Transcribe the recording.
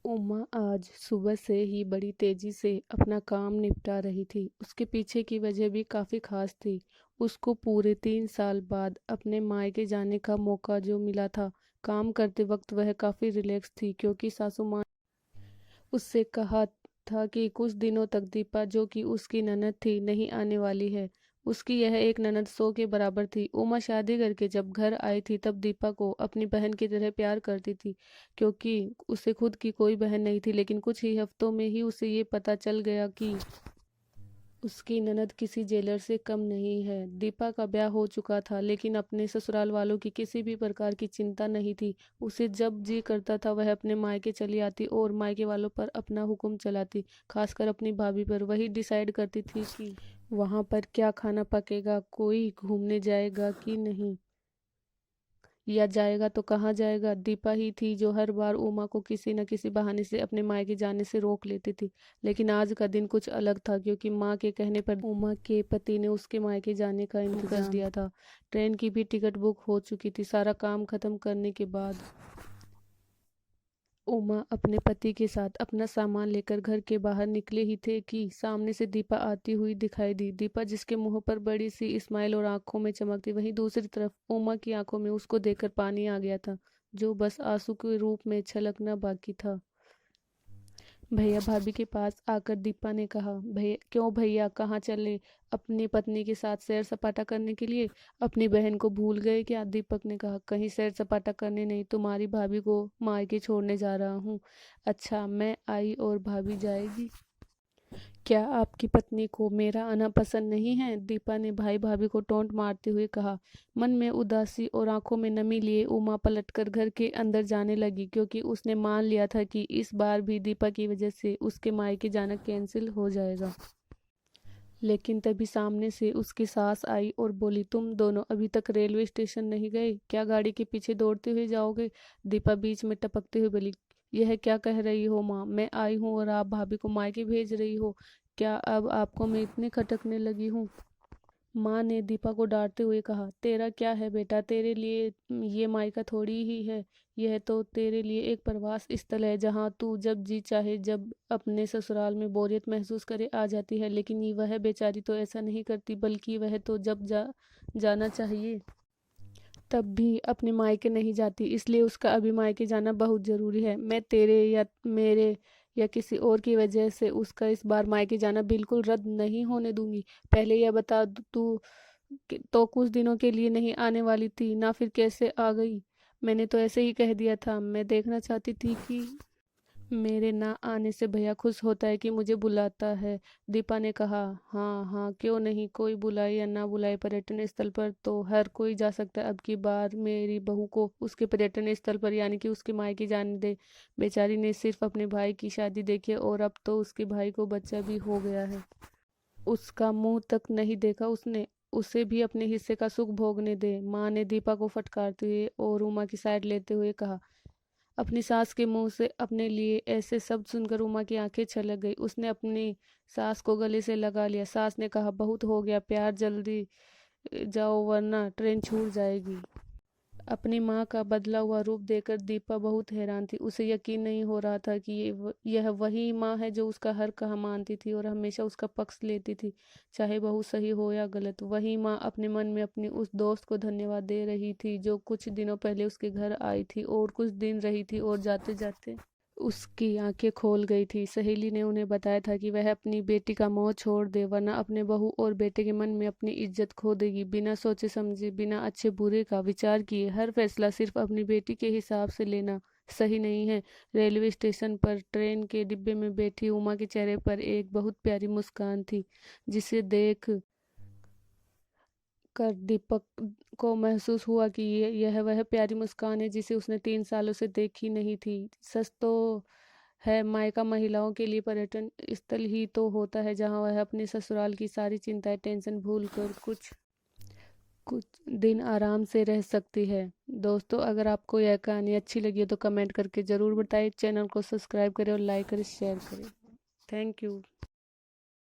उमा आज सुबह से ही बड़ी तेजी से अपना काम निपटा रही थी। उसके पीछे की वजह भी काफ़ी खास थी। उसको पूरे 3 साल बाद अपने मायके जाने का मौका जो मिला था। काम करते वक्त वह काफ़ी रिलैक्स थी क्योंकि सासू माँ उससे कहा था कि कुछ दिनों तक दीपा जो कि उसकी ननद थी नहीं आने वाली है। उसकी यह एक ननद 100 के बराबर थी। उमा शादी करके जब घर आई थी तब दीपा को अपनी बहन की तरह प्यार करती थी क्योंकि उसे खुद की कोई बहन नहीं थी। लेकिन कुछ ही हफ्तों में ही उसे ये पता चल गया कि उसकी ननद किसी जेलर से कम नहीं है। दीपा का ब्याह हो चुका था लेकिन अपने ससुराल वालों की किसी भी प्रकार की चिंता नहीं थी। उसे जब जी करता था वह अपने मायके चली आती और मायके वालों पर अपना हुक्म चलाती, खासकर अपनी भाभी पर। वही डिसाइड करती थी कि वहां पर क्या खाना पकेगा, कोई घूमने जाएगा कि नहीं, या जाएगा तो कहाँ जाएगा। दीपा ही थी जो हर बार उमा को किसी न किसी बहाने से अपने मायके जाने से रोक लेती थी। लेकिन आज का दिन कुछ अलग था क्योंकि माँ के कहने पर उमा के पति ने उसके मायके जाने का इंतजाम कर दिया था। ट्रेन की भी टिकट बुक हो चुकी थी। सारा काम खत्म करने के बाद उमा अपने पति के साथ अपना सामान लेकर घर के बाहर निकले ही थे कि सामने से दीपा आती हुई दिखाई दी। दीपा जिसके मुंह पर बड़ी सी स्माइल और आंखों में चमक थी, वहीं दूसरी तरफ उमा की आंखों में उसको देखकर पानी आ गया था, जो बस आंसू के रूप में छलकना बाकी था। भैया भाभी के पास आकर दीपा ने कहा, भैया क्यों भैया, कहाँ चले? अपनी पत्नी के साथ सैर सपाटा करने के लिए? अपनी बहन को भूल गए क्या? दीपक ने कहा, कहीं सैर सपाटा करने नहीं, तुम्हारी भाभी को मायके छोड़ने जा रहा हूँ। अच्छा, मैं आई और भाभी जाएगी? क्या आपकी पत्नी को मेरा आना पसंद नहीं है? दीपा ने भाई भाभी को टोंट मारते हुए कहा। मन में उदासी और आंखों में नमी लिए उमा पलटकर घर के अंदर जाने लगी क्योंकि उसने मान लिया था कि इस बार भी दीपा की वजह से उसके मायके जाना कैंसिल हो जाएगा। लेकिन तभी सामने से उसकी सास आई और बोली, तुम दोनों अभी तक रेलवे स्टेशन नहीं गए क्या? गाड़ी के पीछे दौड़ते हुए जाओगे? दीपा बीच में टपकते हुए बोली, यह क्या कह रही हो माँ? मैं आई हूँ और आप भाभी को मायके भेज रही हो? क्या अब आपको मैं इतने खटकने लगी हूँ? माँ ने दीपा को डांटते हुए कहा, तेरा क्या है बेटा, तेरे लिए ये मायका थोड़ी ही है। यह तो तेरे लिए एक प्रवास स्थल है जहाँ तू जब जी चाहे, जब अपने ससुराल में बोरियत महसूस करे आ जाती है। लेकिन ये वह बेचारी तो ऐसा नहीं करती, बल्कि वह तो जब जाना चाहिए तब भी अपने मायके नहीं जाती। इसलिए उसका अभी मायके जाना बहुत जरूरी है। मैं तेरे या मेरे या किसी और की वजह से उसका इस बार मायके जाना बिल्कुल रद्द नहीं होने दूंगी। पहले यह बता, तू तो कुछ दिनों के लिए नहीं आने वाली थी ना, फिर कैसे आ गई? मैंने तो ऐसे ही कह दिया था। मैं देखना चाहती थी कि मेरे ना आने से भैया खुश होता है कि मुझे बुलाता है। दीपा ने कहा, हाँ हाँ, क्यों नहीं, कोई बुलाए या ना बुलाए, पर्यटन स्थल पर तो हर कोई जा सकता है। अब की बार मेरी बहू को उसके पर्यटन स्थल पर यानी कि उसके मायके जाने दे। बेचारी ने सिर्फ अपने भाई की शादी देखी और अब तो उसके भाई को बच्चा भी हो गया है। उसका मुंह तक नहीं देखा उसने। उसे भी अपने हिस्से का सुख भोगने दे। माँ ने दीपा को फटकारते हुए और उमा की साइड लेते हुए कहा। अपनी सास के मुंह से अपने लिए ऐसे शब्द सुनकर उमा की आंखें छलक गई। उसने अपनी सास को गले से लगा लिया। सास ने कहा, बहुत हो गया प्यार, जल्दी जाओ वरना ट्रेन छूट जाएगी। अपनी माँ का बदला हुआ रूप देखकर दीपा बहुत हैरान थी। उसे यकीन नहीं हो रहा था कि यह वही माँ है जो उसका हर कहा मानती थी और हमेशा उसका पक्ष लेती थी, चाहे बहू सही हो या गलत। वही माँ अपने मन में अपनी उस दोस्त को धन्यवाद दे रही थी जो कुछ दिनों पहले उसके घर आई थी और कुछ दिन रही थी और जाते जाते उसकी आंखें खोल गई थी। सहेली ने उन्हें बताया था कि वह अपनी बेटी का मोह छोड़ दे वरना अपने बहू और बेटे के मन में अपनी इज्जत खो देगी। बिना सोचे समझे, बिना अच्छे बुरे का विचार किए हर फैसला सिर्फ अपनी बेटी के हिसाब से लेना सही नहीं है। रेलवे स्टेशन पर ट्रेन के डिब्बे में बैठी उमा के चेहरे पर एक बहुत प्यारी मुस्कान थी, जिसे देख कर दीपक को महसूस हुआ कि यह वह प्यारी मुस्कान है जिसे उसने 3 सालों से देखी नहीं थी। सच तो है, मायका महिलाओं के लिए पर्यटन स्थल ही तो होता है जहां वह अपने ससुराल की सारी चिंताएं टेंशन भूल कर कुछ कुछ दिन आराम से रह सकती है। दोस्तों, अगर आपको यह कहानी अच्छी लगी हो तो कमेंट करके ज़रूर बताएं। चैनल को सब्सक्राइब करें और लाइक करें, शेयर करें। Thank you.